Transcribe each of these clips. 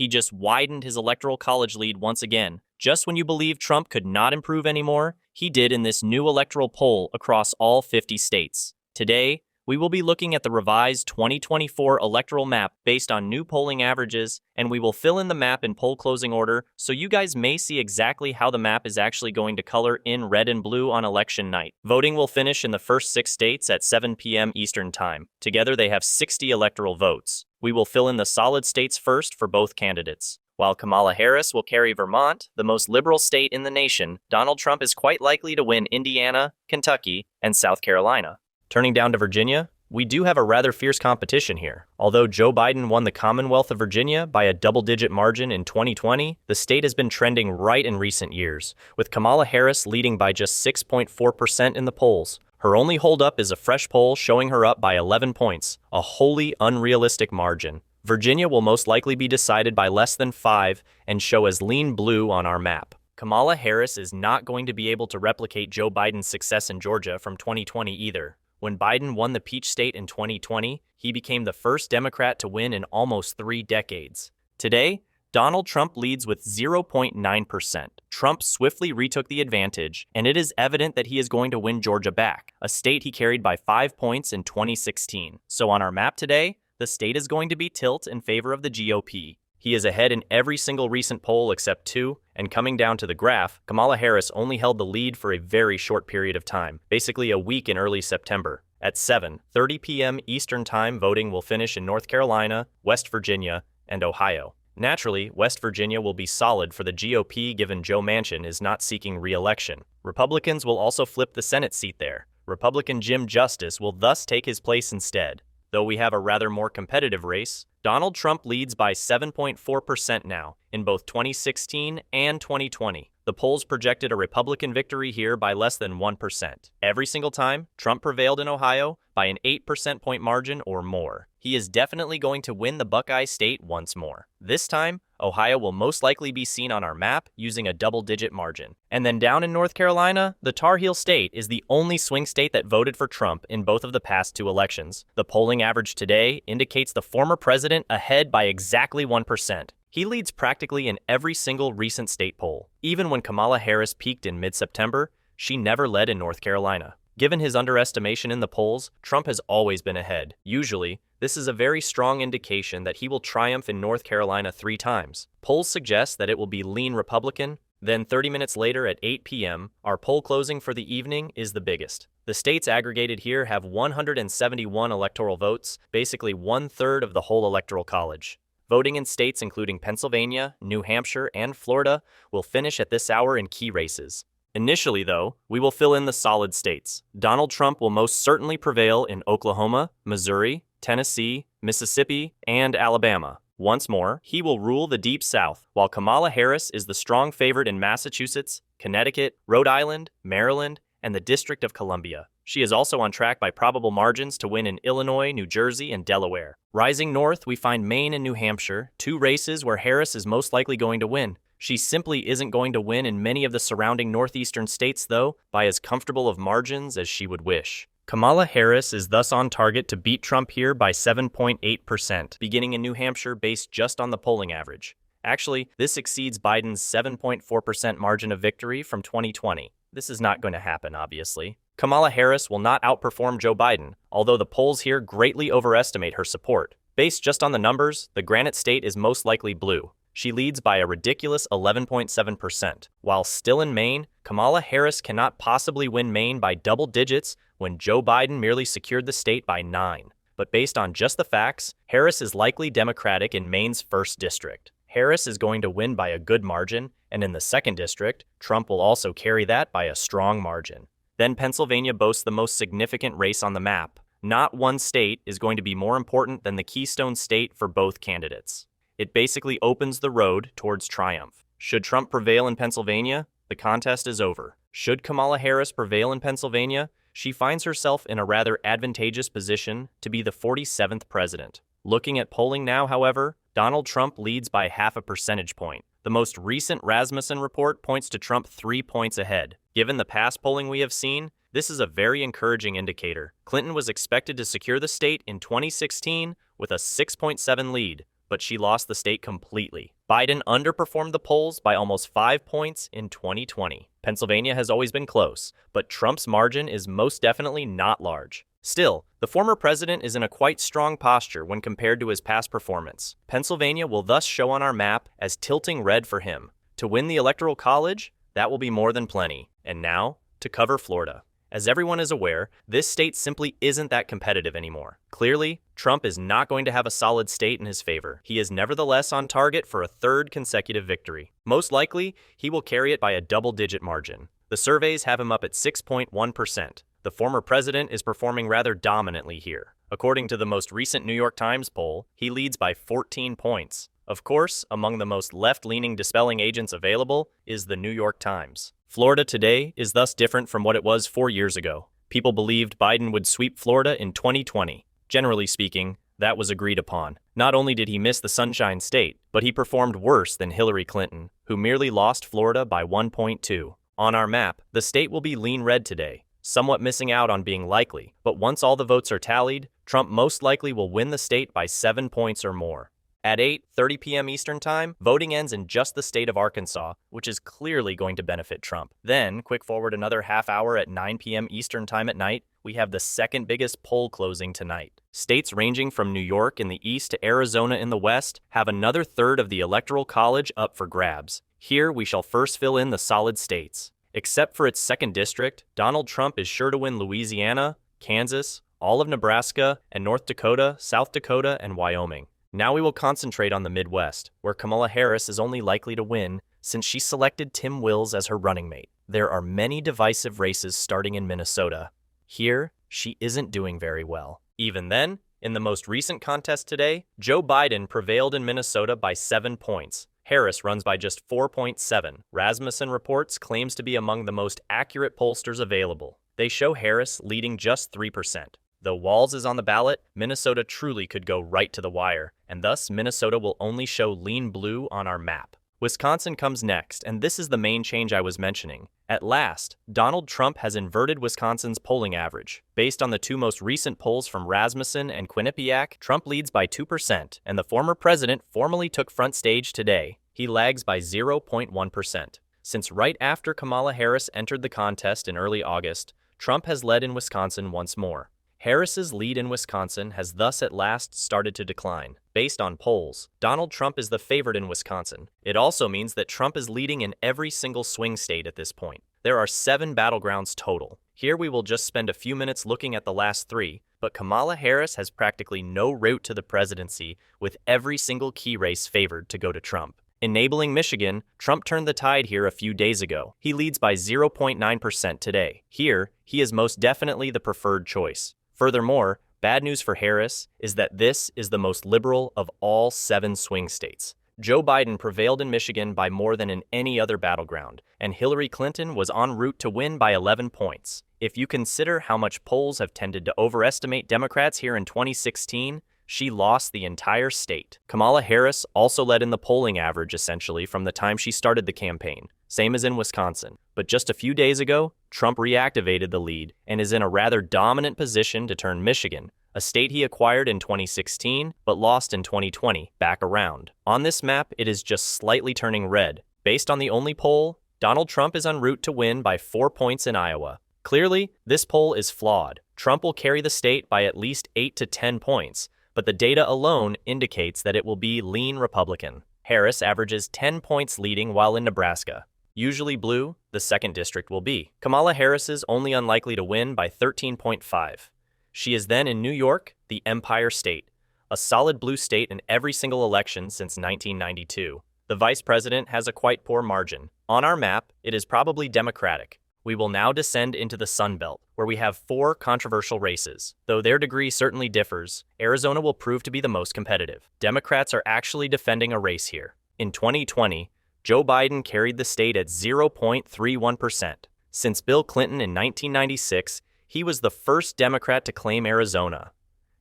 He just widened his electoral college lead once again. Just when you believed Trump could not improve anymore, he did in this new electoral poll across all 50 states. Today, we will be looking at the revised 2024 electoral map based on new polling averages, and we will fill in the map in poll closing order so you guys may see exactly how the map is actually going to color in red and blue on election night. Voting will finish in the first 6 states at 7 p.m. Eastern Time. Together they have 60 electoral votes. We will fill in the solid states first for both candidates. While Kamala Harris will carry Vermont, the most liberal state in the nation, Donald Trump is quite likely to win Indiana, Kentucky, and South Carolina. Turning down to Virginia, we do have a rather fierce competition here. Although Joe Biden won the Commonwealth of Virginia by a double-digit margin in 2020, the state has been trending right in recent years, with Kamala Harris leading by just 6.4% in the polls. Her only holdup is a fresh poll showing her up by 11 points, a wholly unrealistic margin. Virginia will most likely be decided by less than 5 and show as lean blue on our map. Kamala Harris is not going to be able to replicate Joe Biden's success in Georgia from 2020 either. When Biden won the Peach State in 2020, he became the first Democrat to win in almost 3 decades. Today, Donald Trump leads with 0.9%. Trump swiftly retook the advantage, and it is evident that he is going to win Georgia back, a state he carried by 5 points in 2016. So on our map today, the state is going to be tilt in favor of the GOP. He is ahead in every single recent poll except 2, and coming down to the graph, Kamala Harris only held the lead for a very short period of time, basically a week in early September. At 7:30 p.m. Eastern Time, voting will finish in North Carolina, West Virginia, and Ohio. Naturally, West Virginia will be solid for the GOP given Joe Manchin is not seeking re-election. Republicans will also flip the Senate seat there. Republican Jim Justice will thus take his place instead. Though we have a rather more competitive race, Donald Trump leads by 7.4% now in both 2016 and 2020. The polls projected a Republican victory here by less than 1%. Every single time, Trump prevailed in Ohio by an 8% point margin or more. He is definitely going to win the Buckeye State once more. This time, Ohio will most likely be seen on our map using a double-digit margin. And then down in North Carolina, the Tar Heel State is the only swing state that voted for Trump in both of the past 2 elections. The polling average today indicates the former president ahead by exactly 1%. He leads practically in every single recent state poll. Even when Kamala Harris peaked in mid-September, she never led in North Carolina. Given his underestimation in the polls, Trump has always been ahead. Usually, this is a very strong indication that he will triumph in North Carolina 3 times. Polls suggest that it will be lean Republican. Then 30 minutes later at 8 p.m., our poll closing for the evening is the biggest. The states aggregated here have 171 electoral votes, basically 1/3 of the whole electoral college. Voting in states including Pennsylvania, New Hampshire, and Florida will finish at this hour in key races. Initially, though, we will fill in the solid states. Donald Trump will most certainly prevail in Oklahoma, Missouri, Tennessee, Mississippi, and Alabama. Once more, he will rule the Deep South, while Kamala Harris is the strong favorite in Massachusetts, Connecticut, Rhode Island, Maryland, and the District of Columbia. She is also on track by probable margins to win in Illinois, New Jersey, and Delaware. Rising north, we find Maine and New Hampshire, 2 races where Harris is most likely going to win. She simply isn't going to win in many of the surrounding northeastern states, though, by as comfortable of margins as she would wish. Kamala Harris is thus on target to beat Trump here by 7.8%, beginning in New Hampshire based just on the polling average. Actually, this exceeds Biden's 7.4% margin of victory from 2020. This is not going to happen, obviously. Kamala Harris will not outperform Joe Biden, although the polls here greatly overestimate her support. Based just on the numbers, the Granite State is most likely blue. She leads by a ridiculous 11.7%. While still in Maine, Kamala Harris cannot possibly win Maine by double digits when Joe Biden merely secured the state by 9. But based on just the facts, Harris is likely Democratic in Maine's 1st district. Harris is going to win by a good margin, and in the 2nd district, Trump will also carry that by a strong margin. Then Pennsylvania boasts the most significant race on the map. Not one state is going to be more important than the Keystone State for both candidates. It basically opens the road towards triumph. Should Trump prevail in Pennsylvania, the contest is over. Should Kamala Harris prevail in Pennsylvania, she finds herself in a rather advantageous position to be the 47th president. Looking at polling now, however, Donald Trump leads by 0.5 percentage point. The most recent Rasmussen report points to Trump 3 points ahead. Given the past polling we have seen, this is a very encouraging indicator. Clinton was expected to secure the state in 2016 with a 6.7 lead. but she lost the state completely. Biden underperformed the polls by almost 5 points in 2020. Pennsylvania has always been close, but Trump's margin is most definitely not large. Still, the former president is in a quite strong posture when compared to his past performance. Pennsylvania will thus show on our map as tilting red for him. To win the Electoral College, that will be more than plenty. And now, to cover Florida. As everyone is aware, this state simply isn't that competitive anymore. Clearly, Trump is not going to have a solid state in his favor. He is nevertheless on target for a third consecutive victory. Most likely, he will carry it by a double-digit margin. The surveys have him up at 6.1%. The former president is performing rather dominantly here. According to the most recent New York Times poll, he leads by 14 points. Of course, among the most left-leaning dispelling agents available is the New York Times. Florida today is thus different from what it was 4 years ago. People believed Biden would sweep Florida in 2020. Generally speaking, that was agreed upon. Not only did he miss the Sunshine State, but he performed worse than Hillary Clinton, who merely lost Florida by 1.2. On our map, the state will be lean red today, somewhat missing out on being likely, but once all the votes are tallied, Trump most likely will win the state by 7 points or more. At 8:30 p.m. Eastern Time, voting ends in just the state of Arkansas, which is clearly going to benefit Trump. Then, quick forward another half hour at 9 p.m. Eastern Time at night, we have the second biggest poll closing tonight. States ranging from New York in the east to Arizona in the west have another third of the Electoral College up for grabs. Here, we shall first fill in the solid states. Except for its second district, Donald Trump is sure to win Louisiana, Kansas, all of Nebraska, and North Dakota, South Dakota, and Wyoming. Now we will concentrate on the Midwest, where Kamala Harris is only likely to win since she selected Tim Wills as her running mate. There are many divisive races starting in Minnesota. Here, she isn't doing very well. Even then, in the most recent contest today, Joe Biden prevailed in Minnesota by 7 points. Harris runs by just 4.7. Rasmussen Reports claims to be among the most accurate pollsters available. They show Harris leading just 3%. Though Walz is on the ballot, Minnesota truly could go right to the wire, and thus Minnesota will only show lean blue on our map. Wisconsin comes next, and this is the main change I was mentioning. At last, Donald Trump has inverted Wisconsin's polling average. Based on the two most recent polls from Rasmussen and Quinnipiac, Trump leads by 2%, and the former president formally took front stage today. He lags by 0.1%. Since right after Kamala Harris entered the contest in early August, Trump has led in Wisconsin once more. Harris's lead in Wisconsin has thus at last started to decline. Based on polls, Donald Trump is the favorite in Wisconsin. It also means that Trump is leading in every single swing state at this point. There are 7 battlegrounds total. Here we will just spend a few minutes looking at the last 3, but Kamala Harris has practically no route to the presidency, with every single key race favored to go to Trump. Enabling Michigan, Trump turned the tide here a few days ago. He leads by 0.9% today. Here, he is most definitely the preferred choice. Furthermore, bad news for Harris is that this is the most liberal of all 7 swing states. Joe Biden prevailed in Michigan by more than in any other battleground, and Hillary Clinton was en route to win by 11 points. If you consider how much polls have tended to overestimate Democrats here in 2016, she lost the entire state. Kamala Harris also led in the polling average essentially from the time she started the campaign, same as in Wisconsin. But just a few days ago, Trump reactivated the lead and is in a rather dominant position to turn Michigan, a state he acquired in 2016 but lost in 2020, back around. On this map, it is just slightly turning red. Based on the only poll, Donald Trump is en route to win by 4 points in Iowa. Clearly, this poll is flawed. Trump will carry the state by at least 8 to 10 points, but the data alone indicates that it will be lean Republican. Harris averages 10 points leading while in Nebraska. Usually blue, the second district will be. Kamala Harris is only unlikely to win by 13.5. She is then in New York, the Empire State, a solid blue state in every single election since 1992. The vice president has a quite poor margin. On our map, it is probably Democratic. We will now descend into the Sun Belt, where we have 4 controversial races. Though their degree certainly differs, Arizona will prove to be the most competitive. Democrats are actually defending a race here. In 2020, Joe Biden carried the state at 0.31%. Since Bill Clinton in 1996, he was the first Democrat to claim Arizona.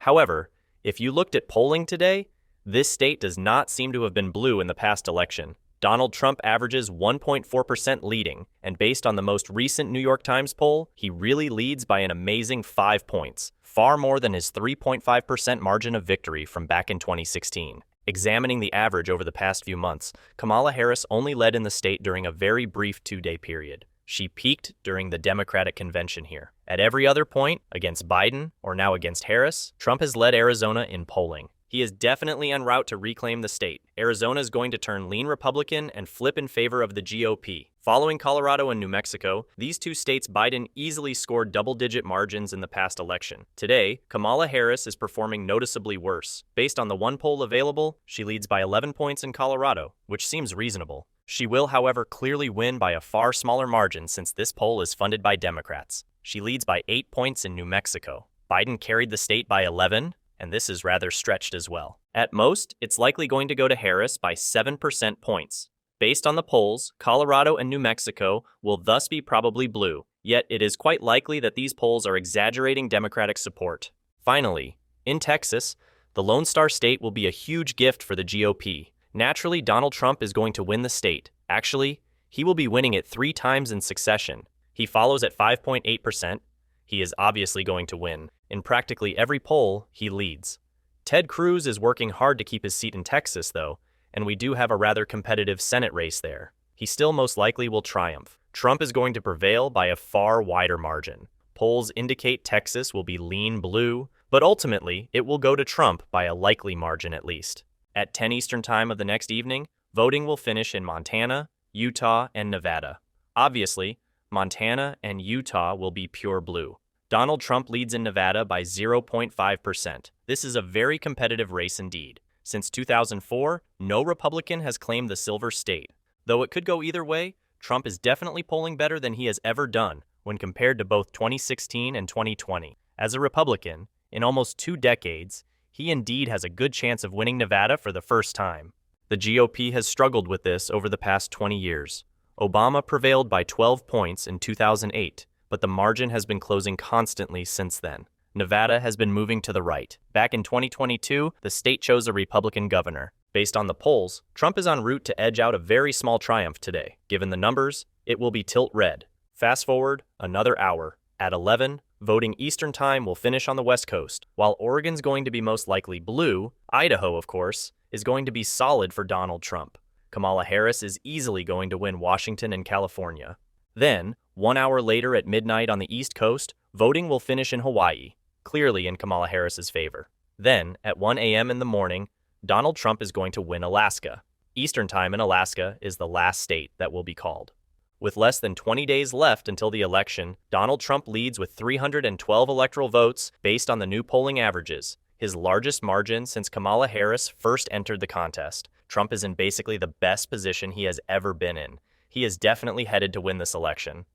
However, if you looked at polling today, this state does not seem to have been blue in the past election. Donald Trump averages 1.4% leading, and based on the most recent New York Times poll, he really leads by an amazing 5 points, far more than his 3.5% margin of victory from back in 2016. Examining the average over the past few months, Kamala Harris only led in the state during a very brief 2-day period. She peaked during the Democratic convention here. At every other point, against Biden or now against Harris, Trump has led Arizona in polling. He is definitely en route to reclaim the state. Arizona is going to turn lean Republican and flip in favor of the GOP. Following Colorado and New Mexico, these two states Biden easily scored double-digit margins in the past election. Today, Kamala Harris is performing noticeably worse. Based on the one poll available, she leads by 11 points in Colorado, which seems reasonable. She will, however, clearly win by a far smaller margin since this poll is funded by Democrats. She leads by 8 points in New Mexico. Biden carried the state by 11, and this is rather stretched as well. At most, it's likely going to go to Harris by 7% points. Based on the polls, Colorado and New Mexico will thus be probably blue, yet it is quite likely that these polls are exaggerating Democratic support. Finally, in Texas, the Lone Star State will be a huge gift for the GOP. Naturally, Donald Trump is going to win the state. Actually, he will be winning it 3 times in succession. He follows at 5.8%. He is obviously going to win. In practically every poll, he leads. Ted Cruz is working hard to keep his seat in Texas, though, and we do have a rather competitive Senate race there. He still most likely will triumph. Trump is going to prevail by a far wider margin. Polls indicate Texas will be lean blue, but ultimately, it will go to Trump by a likely margin at least. At 10 Eastern Time of the next evening, voting will finish in Montana, Utah, and Nevada. Obviously, Montana and Utah will be pure blue. Donald Trump leads in Nevada by 0.5%. This is a very competitive race indeed. Since 2004, no Republican has claimed the Silver State. Though it could go either way, Trump is definitely polling better than he has ever done when compared to both 2016 and 2020. As a Republican, in almost 2 decades, he indeed has a good chance of winning Nevada for the first time. The GOP has struggled with this over the past 20 years. Obama prevailed by 12 points in 2008, but the margin has been closing constantly since then. Nevada has been moving to the right. Back in 2022, the state chose a Republican governor. Based on the polls, Trump is en route to edge out a very small triumph today. Given the numbers, it will be tilt red. Fast forward another hour. At 11, voting Eastern Time will finish on the West Coast. While Oregon's going to be most likely blue, Idaho, of course, is going to be solid for Donald Trump. Kamala Harris is easily going to win Washington and California. Then, 1 hour later at midnight on the East Coast, voting will finish in Hawaii, clearly in Kamala Harris's favor. Then, at 1 a.m. in the morning, Donald Trump is going to win Alaska. Eastern Time in Alaska is the last state that will be called. With less than 20 days left until the election, Donald Trump leads with 312 electoral votes based on the new polling averages, his largest margin since Kamala Harris first entered the contest. Trump is in basically the best position he has ever been in. He is definitely headed to win this election.